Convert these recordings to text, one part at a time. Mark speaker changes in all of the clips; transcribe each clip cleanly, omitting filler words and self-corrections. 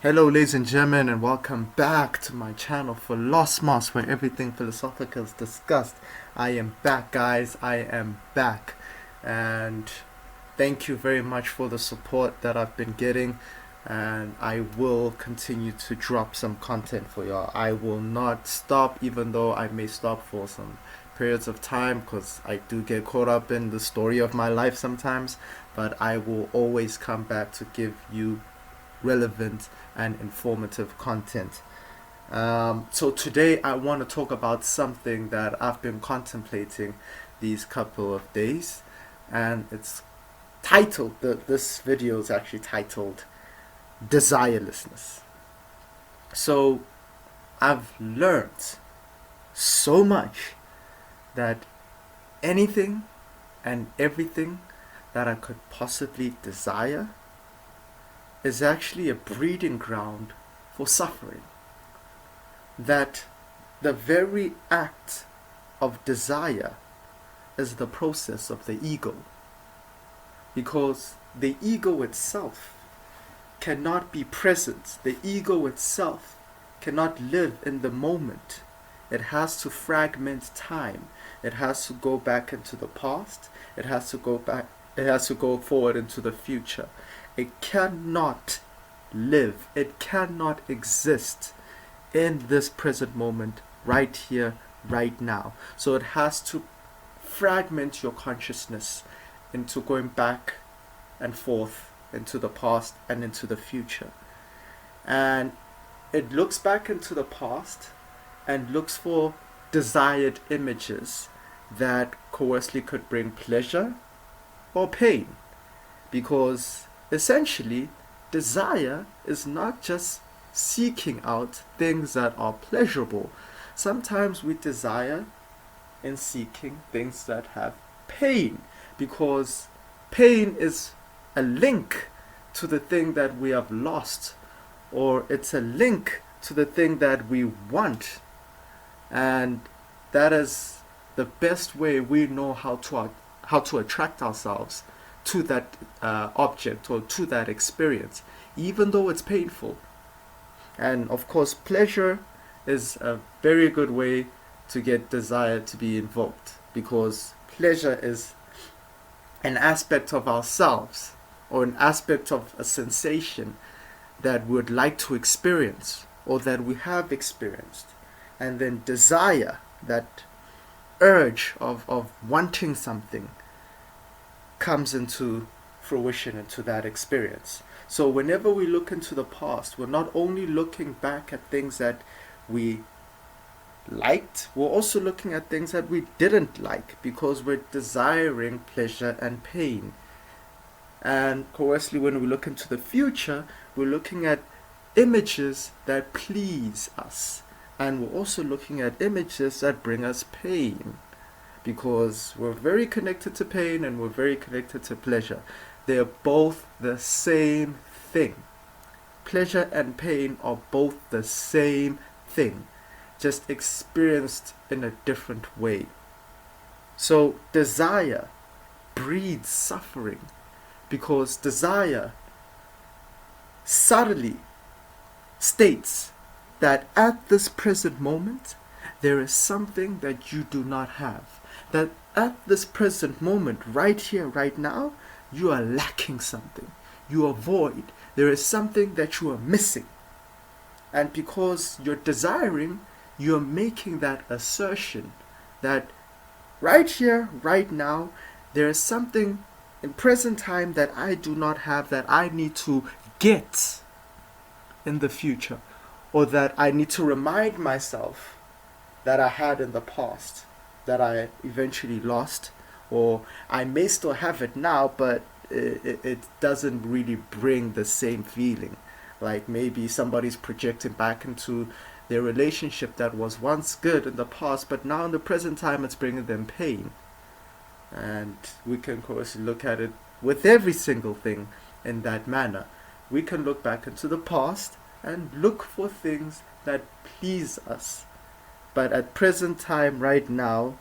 Speaker 1: Hello, ladies and gentlemen, and welcome back to my channel for Lost Moss, where everything philosophical is discussed. I am back, guys. I am back, and thank you very much for the support that I've been getting. And I will continue to drop some content for y'all. I will not stop, even though I may stop for some periods of time, because I do get caught up in the story of my life sometimes. But I will always come back to give you relevant and informative content. So today I want to talk about something that I've been contemplating these couple of days, and it's titled, this video is actually titled Desirelessness. So I've learned so much that anything and everything that I could possibly desire is actually a breeding ground for suffering. That the very act of desire is the process of the ego. Because the ego itself cannot be present. The ego itself cannot live in the moment. It has to fragment time. It has to go back into the past. It has to go forward into the future. It cannot live, it cannot exist in this present moment, right here, right now. So it has to fragment your consciousness into going back and forth into the past and into the future. And it looks back into the past and looks for desired images that coercively could bring pleasure or pain. Because essentially, desire is not just seeking out things that are pleasurable. Sometimes we desire in seeking things that have pain, because pain is a link to the thing that we have lost, or it's a link to the thing that we want. And that is the best way we know how to attract ourselves to that object or to that experience, even though it's painful. And of course, pleasure is a very good way to get desire to be invoked, because pleasure is an aspect of ourselves or an aspect of a sensation that we would like to experience or that we have experienced. And then desire, that urge of wanting something, comes into fruition into that experience. So whenever we look into the past, we're not only looking back at things that we liked, we're also looking at things that we didn't like, because we're desiring pleasure and pain. And conversely, when we look into the future, we're looking at images that please us, and we're also looking at images that bring us pain, because we're very connected to pain and we're very connected to pleasure. They're both the same thing. Pleasure and pain are both the same thing, just experienced in a different way. So desire breeds suffering, because desire subtly states that at this present moment there is something that you do not have. That at this present moment, right here, right now, you are lacking something. You are void. There is something that you are missing. And because you're desiring, you're making that assertion that right here, right now, there is something in present time that I do not have, that I need to get in the future, or that I need to remind myself that I had in the past, that I eventually lost, or I may still have it now, but it doesn't really bring the same feeling. Like maybe somebody's projecting back into their relationship that was once good in the past, but now in the present time it's bringing them pain. And we can, of course, look at it with every single thing in that manner. We can look back into the past and look for things that please us, but at present time, right now,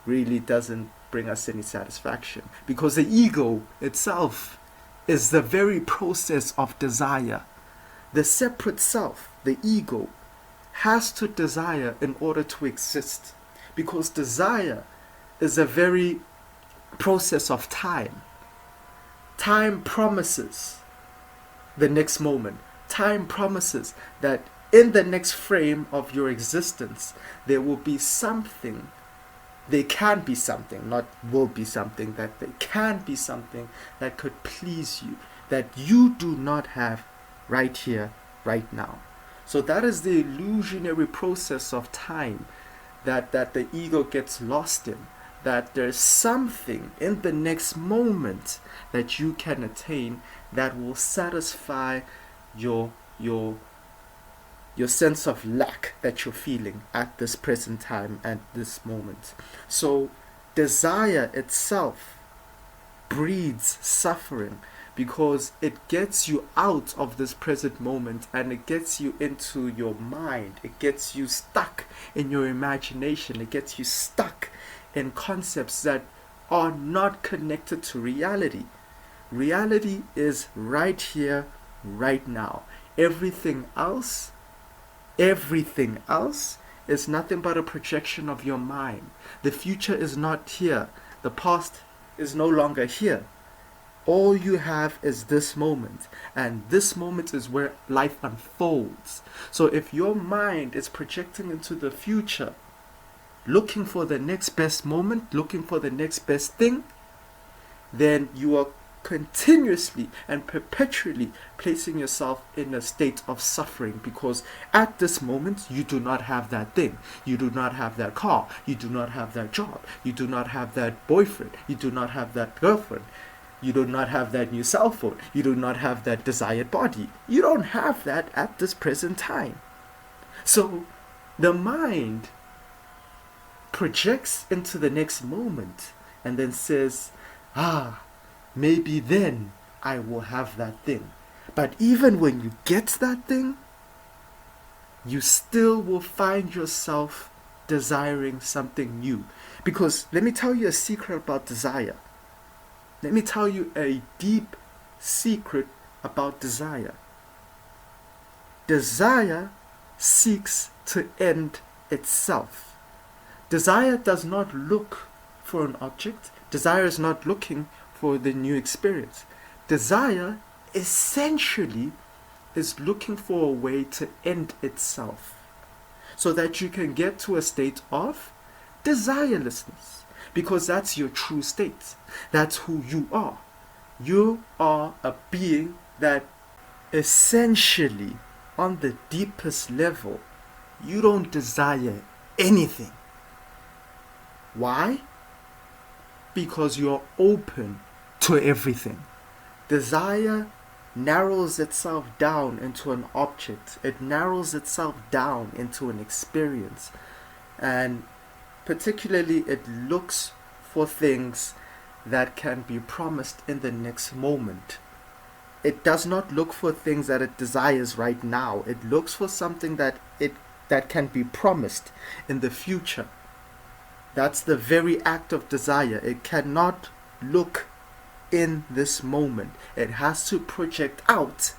Speaker 1: really doesn't bring us any satisfaction, because the ego itself is the very process of desire. The separate self, the ego, has to desire in order to exist, because desire is a very process of time. Time promises the next moment. Time promises that in the next frame of your existence, there will be something. There can be something, not will be something, that there can be something that could please you, that you do not have right here, right now. So that is the illusionary process of time that the ego gets lost in. That there's something in the next moment that you can attain that will satisfy your sense of lack that you're feeling at this present time, at this moment. So desire itself breeds suffering, because it gets you out of this present moment and it gets you into your mind. It gets you stuck in your imagination. It gets you stuck in concepts that are not connected to reality. Reality is right here, right now. Everything else is nothing but a projection of your mind. The future is not here. The past is no longer here. All you have is this moment, and this moment is where life unfolds. So if your mind is projecting into the future, looking for the next best moment, looking for the next best thing, then you are continuously and perpetually placing yourself in a state of suffering, because at this moment you do not have that thing, you do not have that car, you do not have that job, you do not have that boyfriend, you do not have that girlfriend, you do not have that new cell phone, you do not have that desired body. You don't have that at this present time. So the mind projects into the next moment and then says, maybe then I will have that thing. But even when you get that thing, you still will find yourself desiring something new. Because let me tell you a secret about desire. Let me tell you a deep secret about desire. Desire seeks to end itself. Desire does not look for an object. Desire is not looking for the new experience. Desire essentially is looking for a way to end itself, so that you can get to a state of desirelessness, because that's your true state. That's who you are. You are a being that essentially, on the deepest level, you don't desire anything. Why? Because you're open to everything. Desire narrows itself down into an object. It narrows itself down into an experience. And particularly, it looks for things that can be promised in the next moment. It does not look for things that it desires right now. It looks for something that can be promised in the future. That's the very act of desire. It cannot look in this moment. It has to project out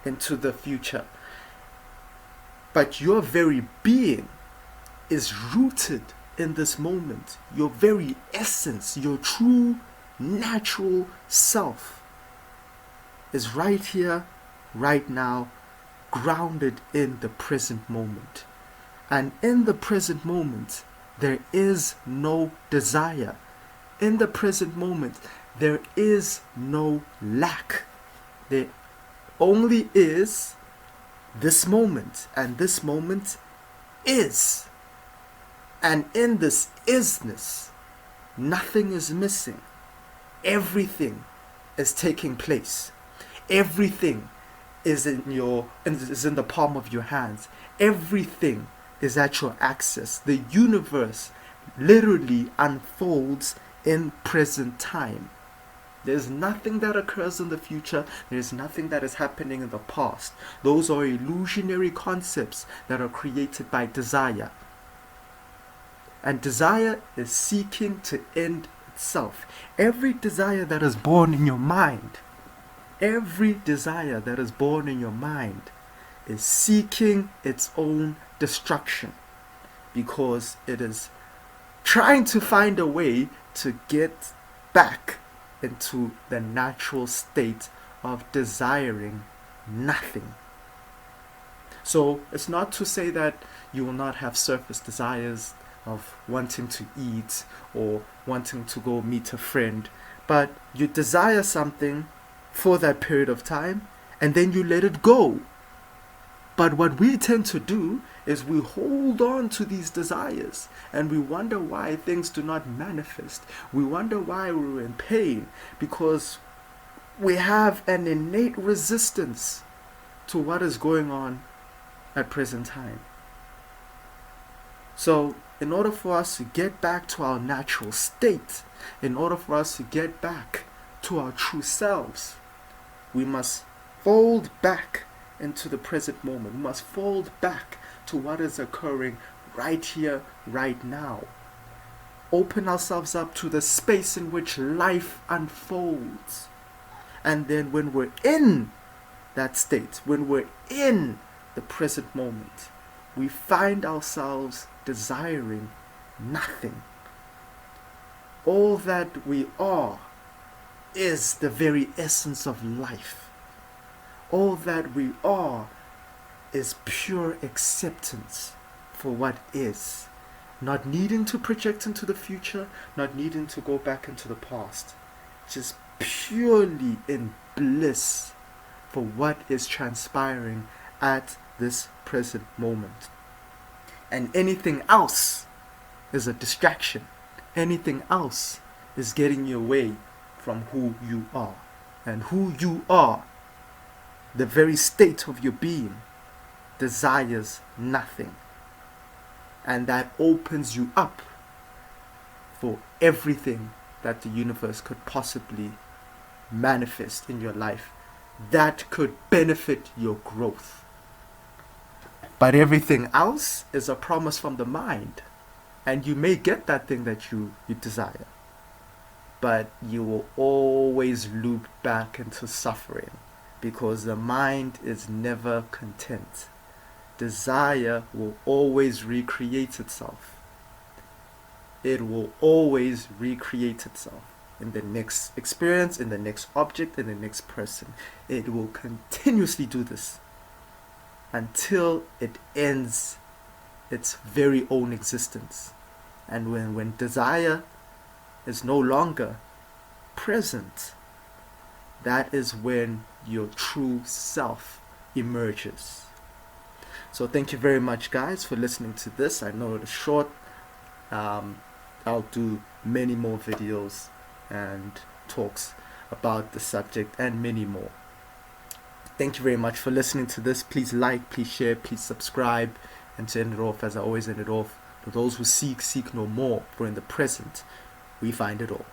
Speaker 1: into the future. But your very being is rooted in this moment. Your very essence, your true natural self is right here, right now, grounded in the present moment. And in the present moment, there is no desire. In the present moment, there is no lack. There only is this moment, and this moment is. And in this isness, nothing is missing. Everything is taking place. Everything is in the palm of your hands. Everything is at your access. The universe literally unfolds in present time. There's nothing that occurs in the future. There's nothing that is happening in the past. Those are illusionary concepts that are created by desire. And desire is seeking to end itself. Every desire that is born in your mind, is seeking its own destruction, because it is trying to find a way to get back into the natural state of desiring nothing. So it's not to say that you will not have surface desires of wanting to eat or wanting to go meet a friend, but you desire something for that period of time and then you let it go. But what we tend to do is we hold on to these desires and we wonder why things do not manifest. We wonder why we're in pain, because we have an innate resistance to what is going on at present time. So in order for us to get back to our natural state, in order for us to get back to our true selves, we must fold back into the present moment. We must fold back to what is occurring right here, right now. Open ourselves up to the space in which life unfolds. And then when we're in that state, when we're in the present moment, we find ourselves desiring nothing. All that we are is the very essence of life. All that we are is pure acceptance for what is. Not needing to project into the future, not needing to go back into the past. Just purely in bliss for what is transpiring at this present moment. And anything else is a distraction. Anything else is getting you away from who you are. And who you are, the very state of your being, desires nothing. And that opens you up for everything that the universe could possibly manifest in your life that could benefit your growth. But everything else is a promise from the mind. And you may get that thing that you desire, but you will always loop back into suffering, because the mind is never content. Desire will always recreate itself. It will always recreate itself in the next experience, in the next object, in the next person. It will continuously do this until it ends its very own existence. And when desire is no longer present, that is when your true self emerges. So thank you very much, guys, for listening to this. I know it is short. I'll do many more videos and talks about the subject and many more. Thank you very much for listening to this. Please like, please share, please subscribe. And to end it off, as I always end it off, for those who seek no more, for in the present we find it all.